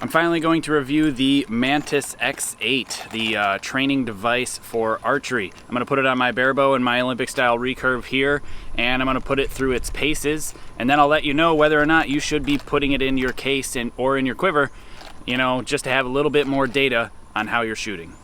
I'm finally going to review the Mantis X-8, the training device for archery. I'm going to put it on my Barebow and my Olympic style recurve here, and I'm going to put it through its paces, and then I'll let you know whether or not you should be putting it in your case or in your quiver, you know, just to have a little bit more data on how you're shooting.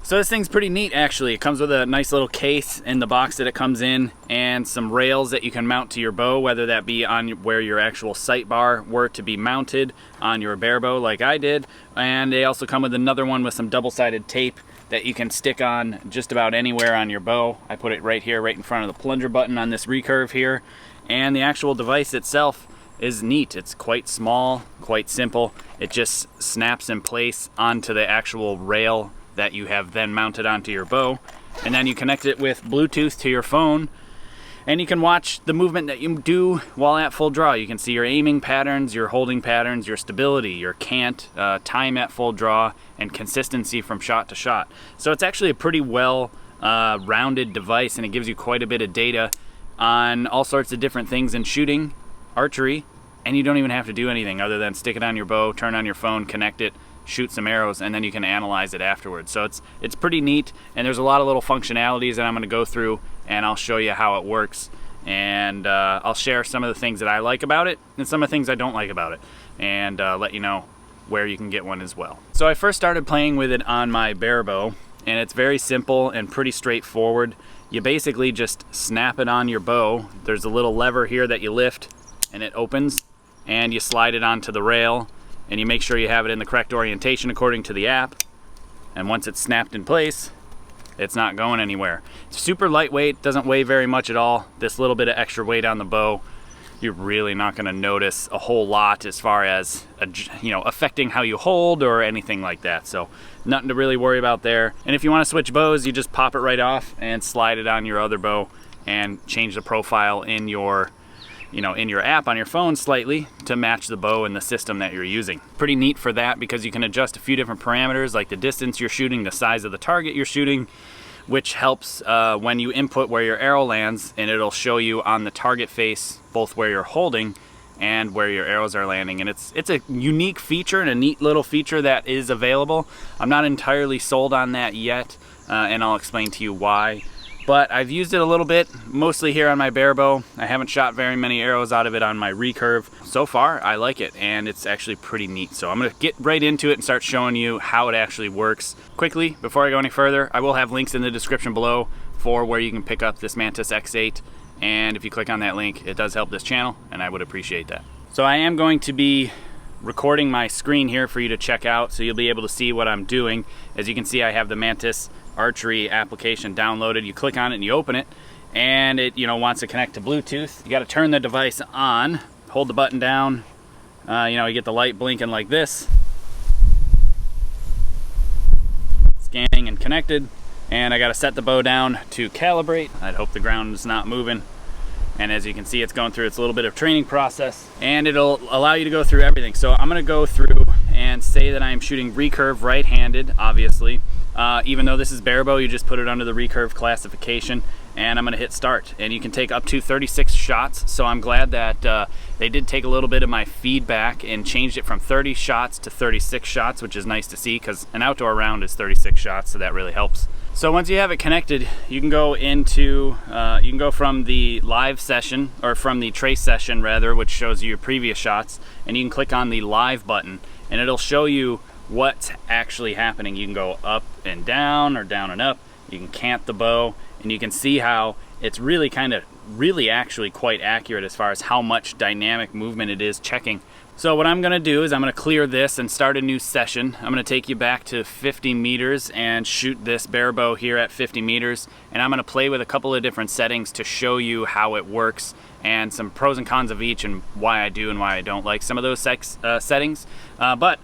So this thing's pretty neat actually. It comes with a nice little case in the box that it comes in and some rails that you can mount to your bow, whether that be on where your actual sight bar were to be mounted on your Barebow like I did. And they also come with another one with some double-sided tape that you can stick on just about anywhere on your bow. I put it right here, right in front of the plunger button on this recurve here. And the actual device itself is neat. It's quite small, quite simple. It just snaps in place onto the actual rail that you have then mounted onto your bow, and then you connect it with Bluetooth to your phone, and you can watch the movement that you do while at full draw. You can see your aiming patterns, your holding patterns, your stability, your cant, time at full draw, and consistency from shot to shot. So it's actually a pretty well rounded device, and it gives you quite a bit of data on all sorts of different things in shooting, archery, and you don't even have to do anything other than stick it on your bow, turn on your phone, connect it, shoot some arrows, and then you can analyze it afterwards. So it's pretty neat, and there's a lot of little functionalities that I'm going to go through, and I'll show you how it works, and I'll share some of the things that I like about it and some of the things I don't like about it, and let you know where you can get one as well. So I first started playing with it on my Barebow, and it's very simple and pretty straightforward. You basically just snap it on your bow. There's a little lever here that you lift and it opens, and you slide it onto the rail, and you make sure you have it in the correct orientation according to the app, and once it's snapped in place, it's not going anywhere. It's super lightweight, doesn't weigh very much at all. This little bit of extra weight on the bow, you're really not going to notice a whole lot as far as affecting how you hold or anything like that. So nothing to really worry about there. And if you want to switch bows, you just pop it right off and slide it on your other bow and change the profile in your in your app on your phone slightly to match the bow and the system that you're using. Pretty neat for that, because you can adjust a few different parameters like the distance you're shooting, the size of the target you're shooting, which helps when you input where your arrow lands, and it'll show you on the target face both where you're holding and where your arrows are landing. And it's a unique feature and a neat little feature that is available. I'm not entirely sold on that yet, and I'll explain to you why. But I've used it a little bit, mostly here on my Barebow. I haven't shot very many arrows out of it on my recurve. So far, I like it, and it's actually pretty neat. So I'm gonna get right into it and start showing you how it actually works. Quickly, before I go any further, I will have links in the description below for where you can pick up this Mantis X-8. And if you click on that link, it does help this channel, and I would appreciate that. So I am going to be recording my screen here for you to check out, so you'll be able to see what I'm doing. As you can see, I have the Mantis Archery application downloaded. You click on it and you open it, and it wants to connect to Bluetooth. You got to turn the device on, hold the button down, you get the light blinking like this, scanning and connected, and I got to set the bow down to calibrate. I'd hope the ground is not moving. And as you can see, it's going through its little bit of training process, and it'll allow you to go through everything. So I'm going to go through and say that I'm shooting recurve right-handed, obviously. Even though this is Barebow, you just put it under the recurve classification, and I'm going to hit start. And you can take up to 36 shots, so I'm glad that they did take a little bit of my feedback and changed it from 30 shots to 36 shots, which is nice to see, because an outdoor round is 36 shots, so that really helps. So once you have it connected, you can go into, you can go from the live session, or from the trace session rather, which shows you your previous shots, and you can click on the live button, and it'll show you what's actually happening. You can go up and down, or down and up. You can cant the bow, and you can see how it's really actually quite accurate as far as how much dynamic movement it is checking. So what I'm gonna do is I'm gonna clear this and start a new session. I'm gonna take you back to 50 meters and shoot this Barebow here at 50 meters. And I'm gonna play with a couple of different settings to show you how it works and some pros and cons of each and why I do and why I don't like some of those settings. But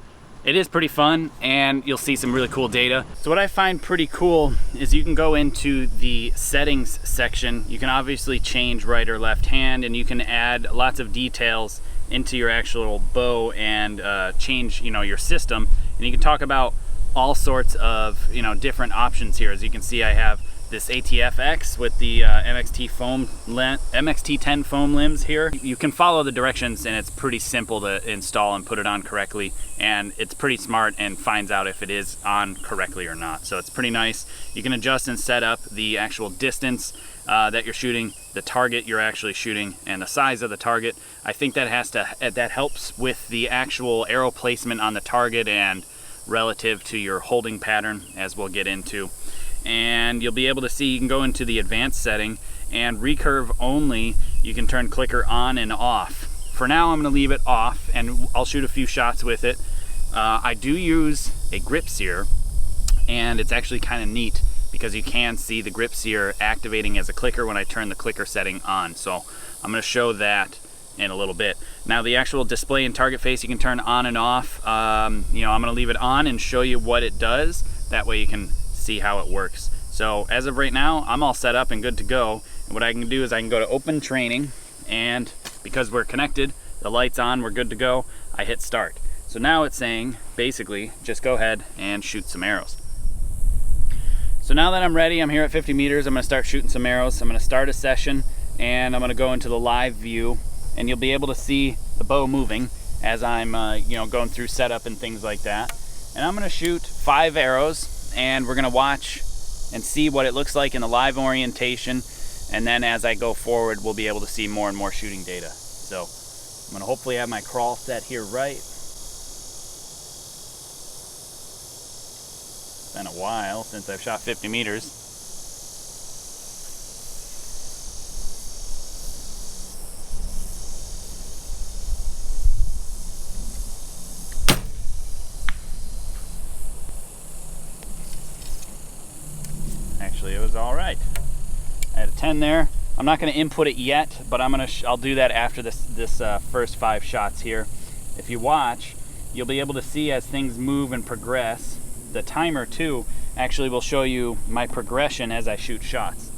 it is pretty fun, and you'll see some really cool data. So what I find pretty cool is you can go into the settings section. You can obviously change right or left hand, and you can add lots of details into your actual bow and change, you know, your system. And you can talk about all sorts of, you know, different options here. As you can see, I have this ATF-X with the MXT10 foam limbs here. You can follow the directions, and it's pretty simple to install and put it on correctly, and it's pretty smart and finds out if it is on correctly or not. So it's pretty nice. You can adjust and set up the actual distance that you're shooting, the target you're actually shooting, and the size of the target. I think that helps with the actual arrow placement on the target and relative to your holding pattern, as we'll get into. And you'll be able to see, you can go into the advanced setting, and recurve only, you can turn clicker on and off. For now, I'm going to leave it off, and I'll shoot a few shots with it. I do use a grip sear, and it's actually kind of neat because you can see the grip sear activating as a clicker when I turn the clicker setting on. So I'm going to show that in a little bit. Now the actual display and target face you can turn on and off. You know, I'm going to leave it on and show you what it does. That way you can see how it works. So as of right now, I'm all set up and good to go. And what I can do is I can go to open training, and because we're connected, the light's on, we're good to go, I hit start. So now it's saying basically just go ahead and shoot some arrows. So now that I'm ready, I'm here at 50 meters, I'm going to start shooting some arrows. I'm going to start a session, and I'm going to go into the live view, and you'll be able to see the bow moving as I'm you know, going through setup and things like that. And I'm going to shoot 5 arrows, and we're going to watch and see what it looks like in the live orientation, and then as I go forward we'll be able to see more and more shooting data. So I'm going to hopefully have my crawl set here right. It's been a while since I've shot 50 meters. It was all right. I had a 10 there. I'm not going to input it yet, but I'll do that after this first 5 shots here. If you watch, you'll be able to see as things move and progress. The timer too actually will show you my progression as I shoot shots.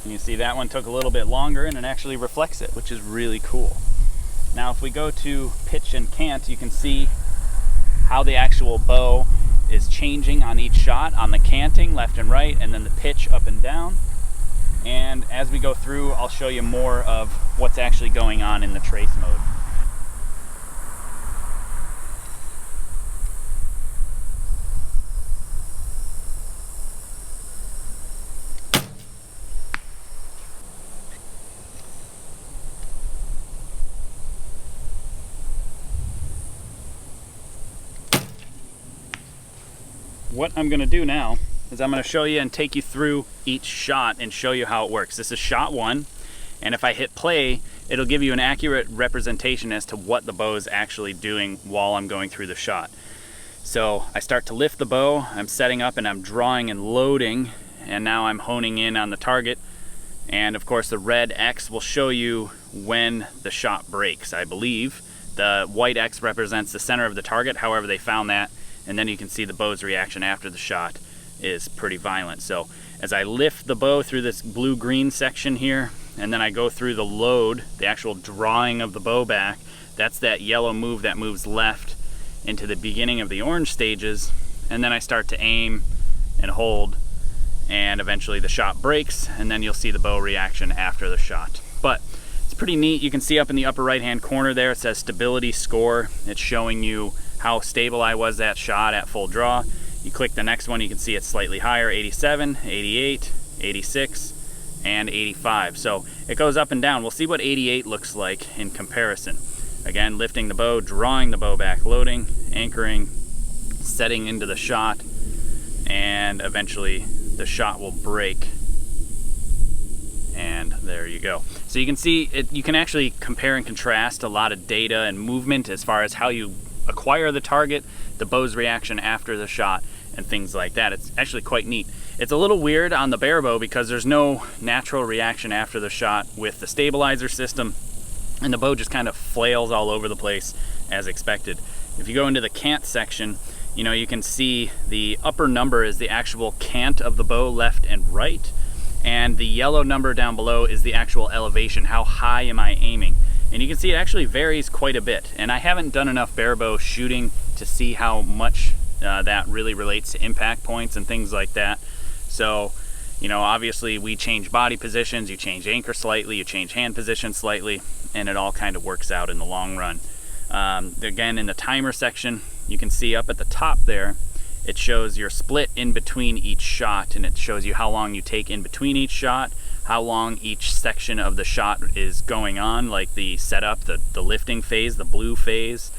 And you see that one took a little bit longer, and it actually reflects it, which is really cool. Now if we go to pitch and cant, you can see how the actual bow is changing on each shot, on the canting left and right, and then the pitch up and down. And as we go through, I'll show you more of what's actually going on in the trace mode. What I'm going to do now is I'm going to show you and take you through each shot and show you how it works. This is shot 1, and if I hit play, it'll give you an accurate representation as to what the bow is actually doing while I'm going through the shot. So I start to lift the bow, I'm setting up and I'm drawing and loading, and now I'm honing in on the target. And of course the red X will show you when the shot breaks, I believe. The white X represents the center of the target, however they found that. And then you can see the bow's reaction after the shot is pretty violent. So as I lift the bow through this blue-green section here, and then I go through the load, the actual drawing of the bow back, that's that yellow move that moves left into the beginning of the orange stages, and then I start to aim and hold, and eventually the shot breaks, and then you'll see the bow reaction after the shot. But it's pretty neat. You can see up in the upper right-hand corner there, it says stability score. It's showing you how stable I was that shot at full draw. You click the next one, you can see it's slightly higher, 87, 88, 86, and 85. So it goes up and down. We'll see what 88 looks like in comparison. Again, lifting the bow, drawing the bow back, loading, anchoring, setting into the shot, and eventually the shot will break. And there you go. So you can see, you can actually compare and contrast a lot of data and movement as far as how you acquire the target, the bow's reaction after the shot, and things like that. It's actually quite neat. It's a little weird on the Barebow because there's no natural reaction after the shot with the stabilizer system, and the bow just kind of flails all over the place as expected. If you go into the cant section, you know, you can see the upper number is the actual cant of the bow left and right, and the yellow number down below is the actual elevation. How high am I aiming? And you can see it actually varies quite a bit. And I haven't done enough barebow shooting to see how much that really relates to impact points and things like that. So, you know, obviously we change body positions, you change anchor slightly, you change hand position slightly, and it all kind of works out in the long run. Again, in the timer section, you can see up at the top there, it shows your split in between each shot, and it shows you how long you take in between each shot, how long each section of the shot is going on, like the setup, the lifting phase, the blue phase,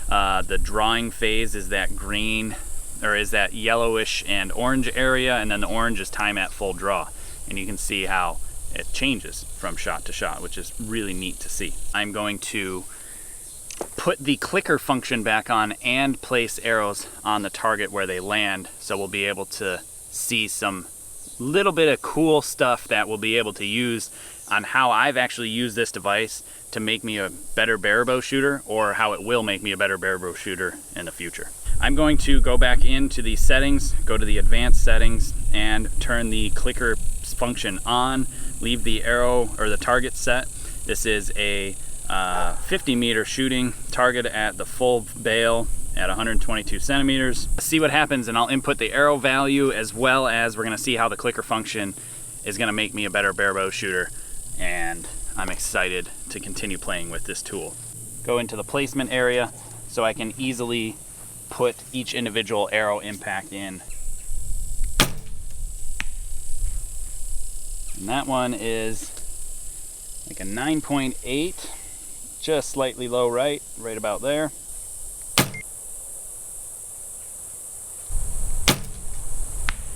the drawing phase is that green, or is that yellowish and orange area, and then the orange is time at full draw. And you can see how it changes from shot to shot, which is really neat to see. I'm going to put the clicker function back on and place arrows on the target where they land, so we'll be able to see some little bit of cool stuff that we'll be able to use on how I've actually used this device to make me a better barebow shooter, or how it will make me a better barebow shooter in the future. I'm going to go back into the settings, go to the advanced settings, and turn the clicker function on, leave the arrow or the target set. This is a 50 meter shooting target at the full bail at 122 centimeters. See what happens, and I'll input the arrow value, as well as we're gonna see how the clicker function is gonna make me a better barebow shooter, and I'm excited to continue playing with this tool. Go into the placement area so I can easily put each individual arrow impact in. And that one is like a 9.8, just slightly low right about there.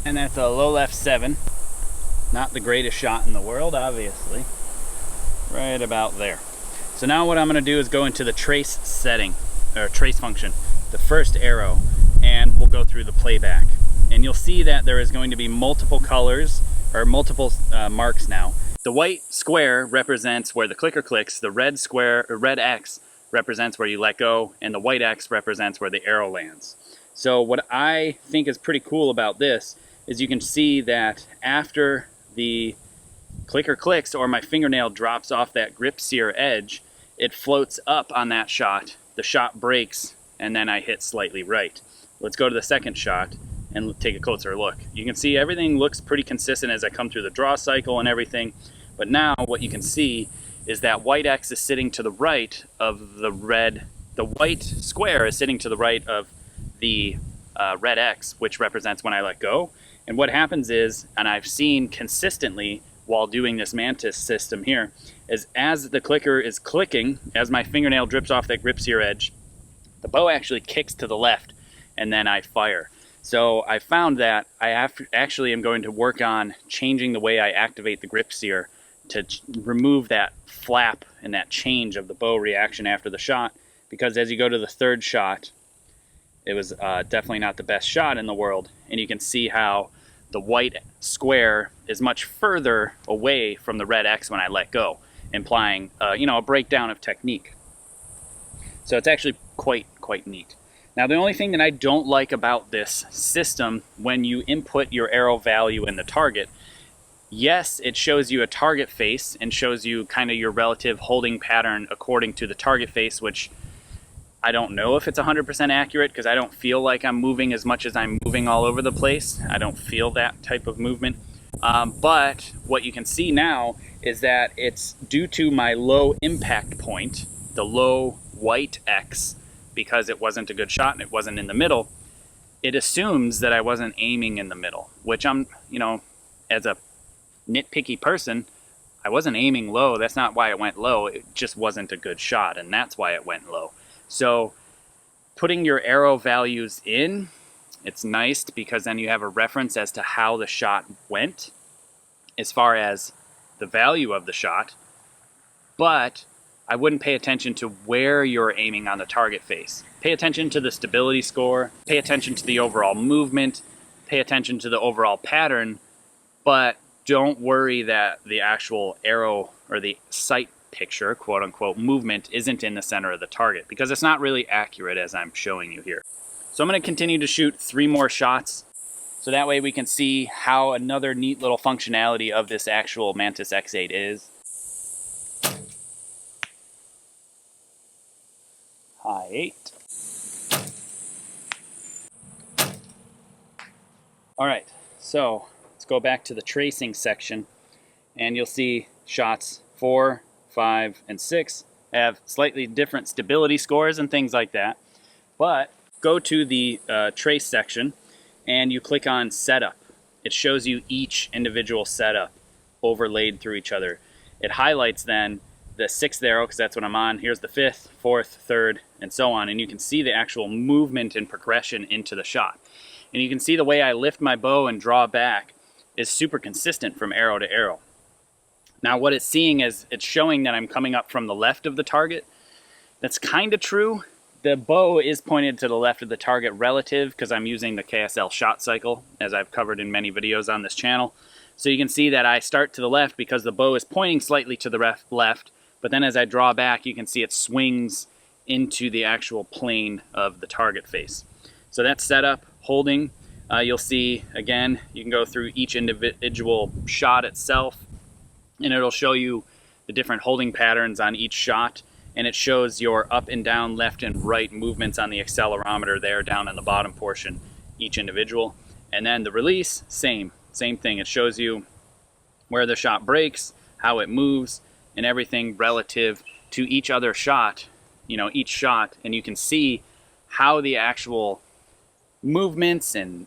And that's a low left 7. Not the greatest shot in the world, obviously. Right about there. So now what I'm going to do is go into the trace setting, or trace function, the first arrow, and we'll go through the playback. And you'll see that there is going to be multiple colors, or multiple marks now. The white square represents where the clicker clicks, the red square, or red X represents where you let go, and the white X represents where the arrow lands. So what I think is pretty cool about this is you can see that after the clicker clicks, or my fingernail drops off that grip sear edge, it floats up on that shot, the shot breaks, and then I hit slightly right. Let's go to the second shot and take a closer look. You can see everything looks pretty consistent as I come through the draw cycle and everything, but now what you can see is that white X is sitting to the right of the red, the white square is sitting to the right of the red X, which represents when I let go. And what happens is, and I've seen consistently while doing this Mantis system here, is as the clicker is clicking, as my fingernail drips off that grip sear edge, the bow actually kicks to the left, and then I fire. So I found that I actually am going to work on changing the way I activate the grip sear to remove that flap and that change of the bow reaction after the shot, because as you go to the third shot, it was definitely not the best shot in the world, and you can see how the white square is much further away from the red X when I let go, implying you know, a breakdown of technique. So it's actually quite neat. Now the only thing that I don't like about this system, when you input your arrow value in the target, yes, it shows you a target face and shows you kind of your relative holding pattern according to the target face, which I don't know if it's 100% accurate, because I don't feel like I'm moving as much as I'm moving all over the place. I don't feel that type of movement. But what you can see now is that it's due to my low impact point, the low white X, because it wasn't a good shot and it wasn't in the middle, it assumes that I wasn't aiming in the middle, which I'm, you know, as a nitpicky person, I wasn't aiming low. That's not why it went low. It just wasn't a good shot, and that's why it went low. So putting your arrow values in, it's nice because then you have a reference as to how the shot went as far as the value of the shot, but I wouldn't pay attention to where you're aiming on the target face. Pay attention to the stability score, pay attention to the overall movement, pay attention to the overall pattern but don't worry that the actual arrow or the sight picture, quote unquote, movement isn't in the center of the target, because it's not really accurate as I'm showing you here. So I'm going to continue to shoot 3 more shots, so that way we can see how another neat little functionality of this actual Mantis X-8 is. High 8. All right, so let's go back to the tracing section, and you'll see shots 4, 5, and 6 have slightly different stability scores and things like that. But go to the trace section and you click on setup. It shows you each individual setup overlaid through each other. It highlights then the 6th arrow, because that's what I'm on. Here's the 5th, 4th, 3rd, and so on. And you can see the actual movement and progression into the shot. And you can see the way I lift my bow and draw back is super consistent from arrow to arrow. Now what it's seeing is it's showing that I'm coming up from the left of the target. That's kind of true. The bow is pointed to the left of the target relative, because I'm using the KSL shot cycle, as I've covered in many videos on this channel. So you can see that I start to the left because the bow is pointing slightly to the left, but then as I draw back, you can see it swings into the actual plane of the target face. So that's setup, holding. You'll see, again, you can go through each individual shot itself, and it'll show you the different holding patterns on each shot, and it shows your up and down, left and right movements on the accelerometer there down in the bottom portion, each individual. And then the release, same thing. It shows you where the shot breaks, how it moves, and everything relative to each other shot, each shot, and you can see how the actual movements and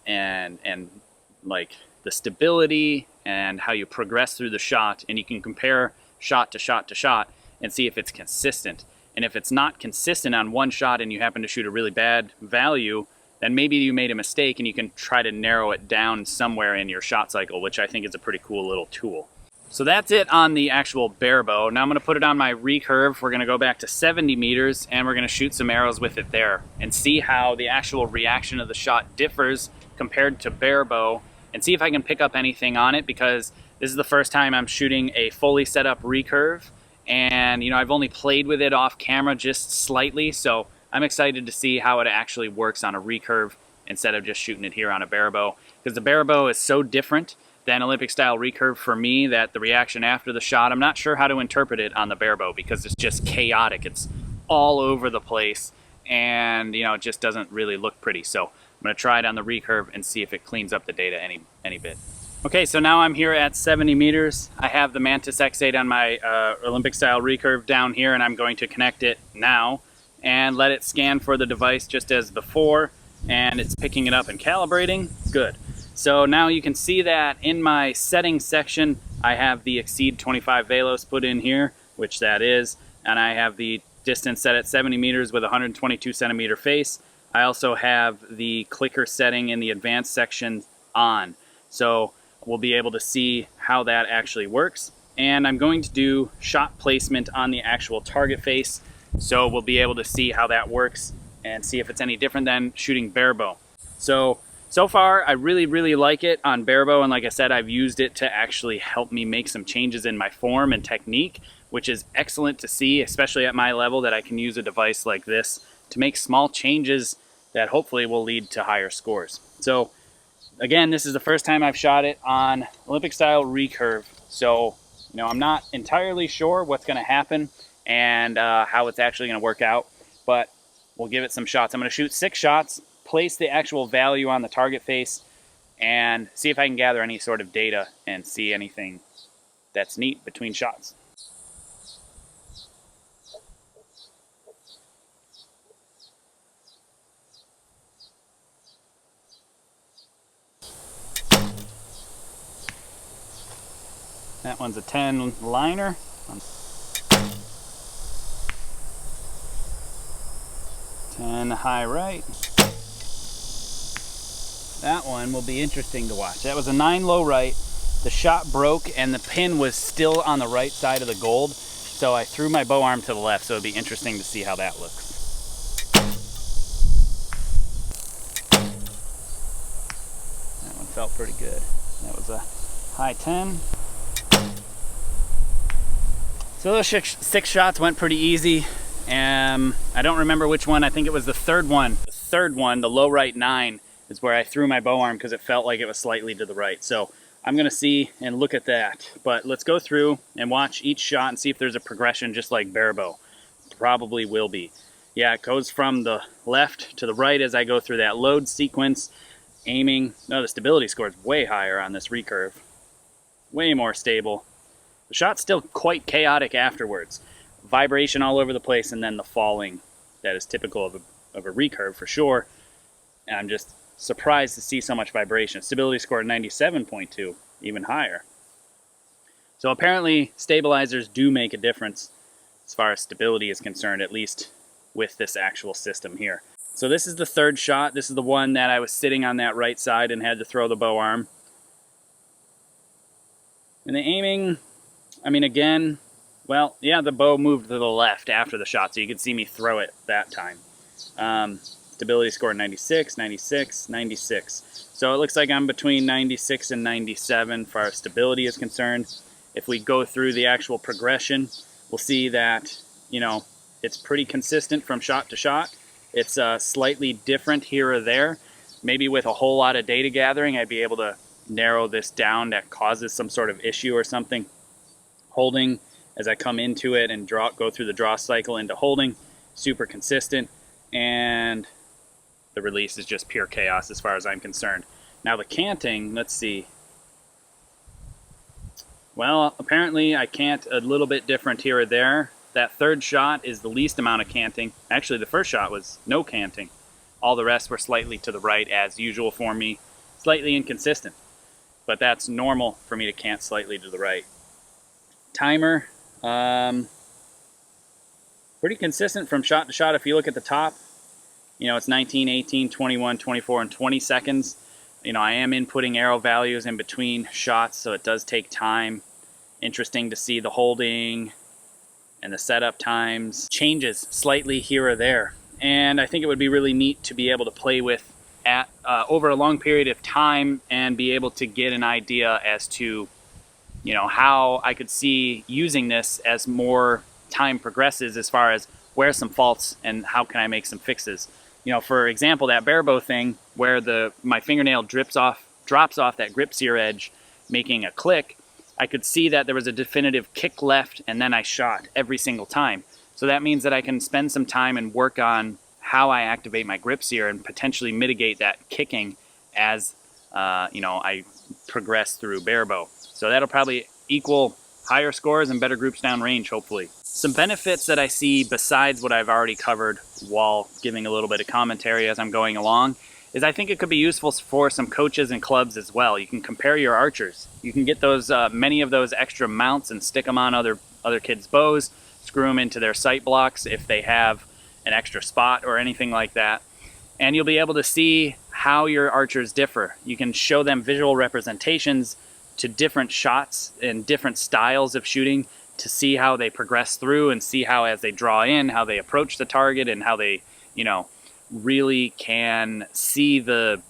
like the stability and how you progress through the shot, and you can compare shot to shot to shot and see if it's consistent. And if it's not consistent on one shot and you happen to shoot a really bad value, then maybe you made a mistake, and you can try to narrow it down somewhere in your shot cycle, which I think is a pretty cool little tool. So that's it on the actual Barebow. Now I'm going to put it on my Recurve. We're going to go back to 70 meters and we're going to shoot some arrows with it there and see how the actual reaction of the shot differs compared to Barebow, and see if I can pick up anything on it, because this is the first time I'm shooting a fully set up Recurve, and I've only played with it off camera just slightly, so I'm excited to see how it actually works on a Recurve instead of just shooting it here on a Barebow, because the Barebow is so different than Olympic style Recurve for me that the reaction after the shot, I'm not sure how to interpret it on the Barebow, because it's just chaotic. It's all over the place, and it just doesn't really look pretty. So I'm going to try it on the Recurve and see if it cleans up the data any bit. Okay, so now I'm here at 70 meters. I have the Mantis X-8 on my Olympic style Recurve down here, and I'm going to connect it now and let it scan for the device just as before, and it's picking it up and calibrating. Good. So now you can see that in my settings section, I have the exceed 25 Velos put in here, which that is, and I have the distance set at 70 meters with 122 centimeter face. I also have the clicker setting in the advanced section on. So we'll be able to see how that actually works. And I'm going to do shot placement on the actual target face, so we'll be able to see how that works and see if it's any different than shooting Barebow. So far, I really like it on Barebow, and like I said, I've used it to actually help me make some changes in my form and technique, which is excellent to see, especially at my level, that I can use a device like this to make small changes that hopefully will lead to higher scores. So again, this is the first time I've shot it on Olympic style Recurve, so I'm not entirely sure what's going to happen and how it's actually going to work out, but we'll give it some shots. I'm going to shoot 6 shots, place the actual value on the target face, and see if I can gather any sort of data and see anything that's neat between shots. That one's a 10 liner. 10 high right. That one will be interesting to watch. That was a 9 low right. The shot broke and the pin was still on the right side of the gold, so I threw my bow arm to the left, so it'll be interesting to see how that looks. That one felt pretty good. That was a high 10. So those 6 shots went pretty easy. I don't remember which one. I think it was the third one. The third one, the low right 9, is where I threw my bow arm because it felt like it was slightly to the right. So I'm gonna see and look at that. But let's go through and watch each shot and see if there's a progression just like Barebow. Probably will be. Yeah, it goes from the left to the right as I go through that load sequence. Aiming, no, the stability score is way higher on this recurve. Way more stable. The shot's still quite chaotic afterwards. Vibration all over the place, and then the falling that is typical of a recurve for sure. And I'm just surprised to see so much vibration. Stability score 97.2, even higher. So apparently stabilizers do make a difference as far as stability is concerned, at least with this actual system here. So this is the third shot. This is the one that I was sitting on that right side and had to throw the bow arm. And the aiming, I mean, again, well, yeah, the bow moved to the left after the shot, so you could see me throw it that time. Stability score 96, 96, 96. So it looks like I'm between 96 and 97 as far as stability is concerned. If we go through the actual progression, we'll see that, you know, it's pretty consistent from shot to shot. It's slightly different here or there. Maybe with a whole lot of data gathering, I'd be able to narrow this down that causes some sort of issue or something. Holding, as I come into it and go through the draw cycle into holding, super consistent, and the release is just pure chaos as far as I'm concerned. Now the canting, let's see. Well, apparently I cant a little bit different here or there. That third shot is the least amount of canting. Actually, the first shot was no canting. All the rest were slightly to the right as usual for me. Slightly inconsistent, but that's normal for me to cant slightly to the right. Timer, pretty consistent from shot to shot. If you look at the top, you know, it's 19, 18, 21, 24, and 20 seconds. You know, I am inputting arrow values in between shots, so it does take time. Interesting to see the holding and the setup times changes slightly here or there. And I think it would be really neat to be able to play with at over a long period of time and be able to get an idea as to, you know, how I could see using this as more time progresses as far as where some faults and how can I make some fixes. You know, for example, that Barebow thing where my fingernail drops off that grip sear edge, making a click, I could see that there was a definitive kick left and then I shot every single time. So that means that I can spend some time and work on how I activate my grip sear and potentially mitigate that kicking as you know, I progress through Barebow. So that'll probably equal higher scores and better groups down range, hopefully. Some benefits that I see besides what I've already covered while giving a little bit of commentary as I'm going along is I think it could be useful for some coaches and clubs as well. You can compare your archers. You can get those many of those extra mounts and stick them on other kids' bows, screw them into their sight blocks if they have an extra spot or anything like that. And you'll be able to see how your archers differ. You can show them visual representations to different shots and different styles of shooting to see how they progress through and see how as they draw in, how they approach the target and how they, you know, really can see the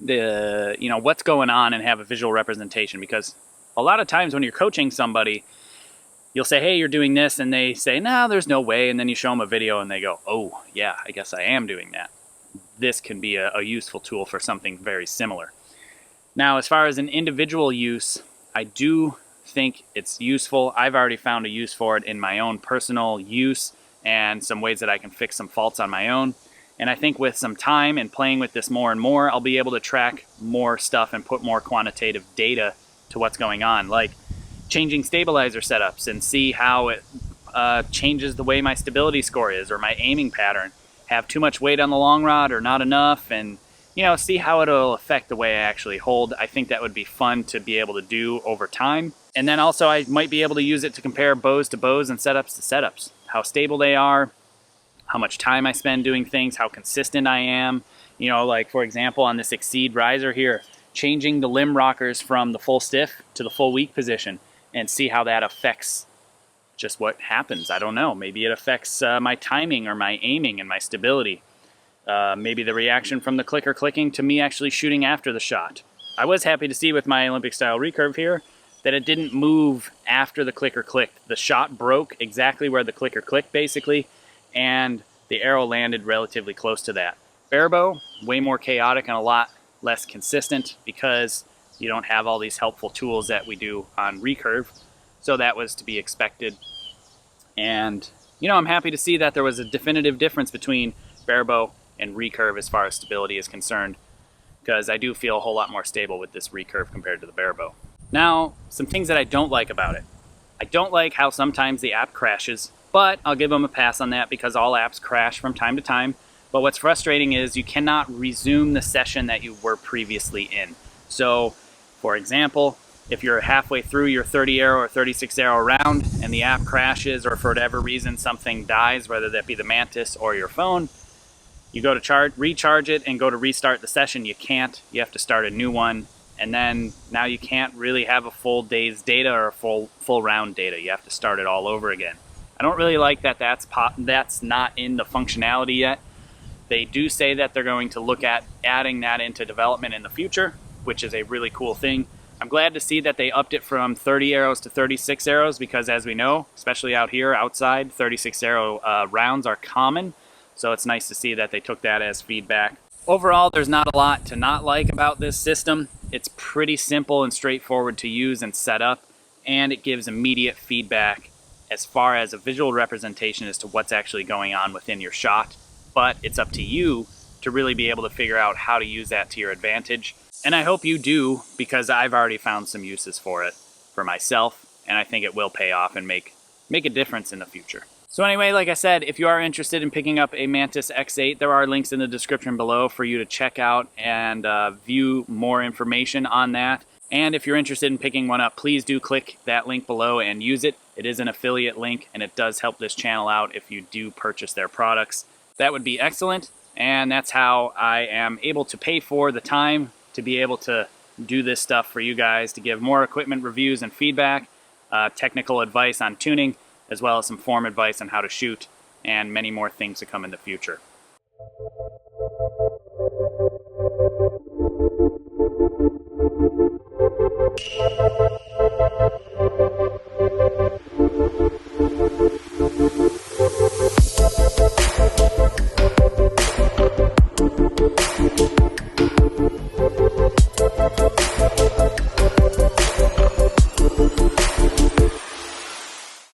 you know, what's going on and have a visual representation. Because a lot of times when you're coaching somebody, you'll say, hey, you're doing this, and they say, no, there's no way, and then you show them a video and they go, oh yeah, I guess I am doing that. This can be a useful tool for something very similar. Now, as far as an individual use, I do think it's useful. I've already found a use for it in my own personal use and some ways that I can fix some faults on my own. And I think with some time and playing with this more and more, I'll be able to track more stuff and put more quantitative data to what's going on, like changing stabilizer setups and see how it changes the way my stability score is or my aiming pattern. Have too much weight on the long rod or not enough, and you know, see how it'll affect the way I actually hold. I think that would be fun to be able to do over time. And then also I might be able to use it to compare bows to bows and setups to setups. How stable they are, how much time I spend doing things, how consistent I am. You know, like for example on this X-8 riser here, changing the limb rockers from the full stiff to the full weak position and see how that affects just what happens. I don't know, maybe it affects my timing or my aiming and my stability. Maybe the reaction from the clicker clicking to me actually shooting after the shot. I was happy to see with my Olympic style recurve here that it didn't move after the clicker clicked. The shot broke exactly where the clicker clicked basically, and the arrow landed relatively close to that. Barebow, way more chaotic and a lot less consistent because you don't have all these helpful tools that we do on recurve. So that was to be expected. And you know, I'm happy to see that there was a definitive difference between Barebow and recurve as far as stability is concerned, because I do feel a whole lot more stable with this recurve compared to the Barebow. Now, some things that I don't like about it. I don't like how sometimes the app crashes, but I'll give them a pass on that because all apps crash from time to time. But what's frustrating is you cannot resume the session that you were previously in. So, for example, if you're halfway through your 30 arrow or 36 arrow round and the app crashes, or for whatever reason something dies, whether that be the Mantis or your phone, you go to recharge it and go to restart the session. You can't. You have to start a new one. And then now you can't really have a full day's data or a full round data. You have to start it all over again. I don't really like that that's not in the functionality yet. They do say that they're going to look at adding that into development in the future, which is a really cool thing. I'm glad to see that they upped it from 30 arrows to 36 arrows because, as we know, especially out here outside, 36 arrow rounds are common. So it's nice to see that they took that as feedback. Overall, there's not a lot to not like about this system. It's pretty simple and straightforward to use and set up, and it gives immediate feedback as far as a visual representation as to what's actually going on within your shot. But it's up to you to really be able to figure out how to use that to your advantage. And I hope you do, because I've already found some uses for it for myself, and I think it will pay off and make a difference in the future. So anyway, like I said, if you are interested in picking up a Mantis X-8, there are links in the description below for you to check out and view more information on that. And if you're interested in picking one up, please do click that link below and use it. It is an affiliate link, and it does help this channel out if you do purchase their products. That would be excellent, and that's how I am able to pay for the time to be able to do this stuff for you guys, to give more equipment reviews and feedback, technical advice on tuning, as well as some form advice on how to shoot, and many more things to come in the future.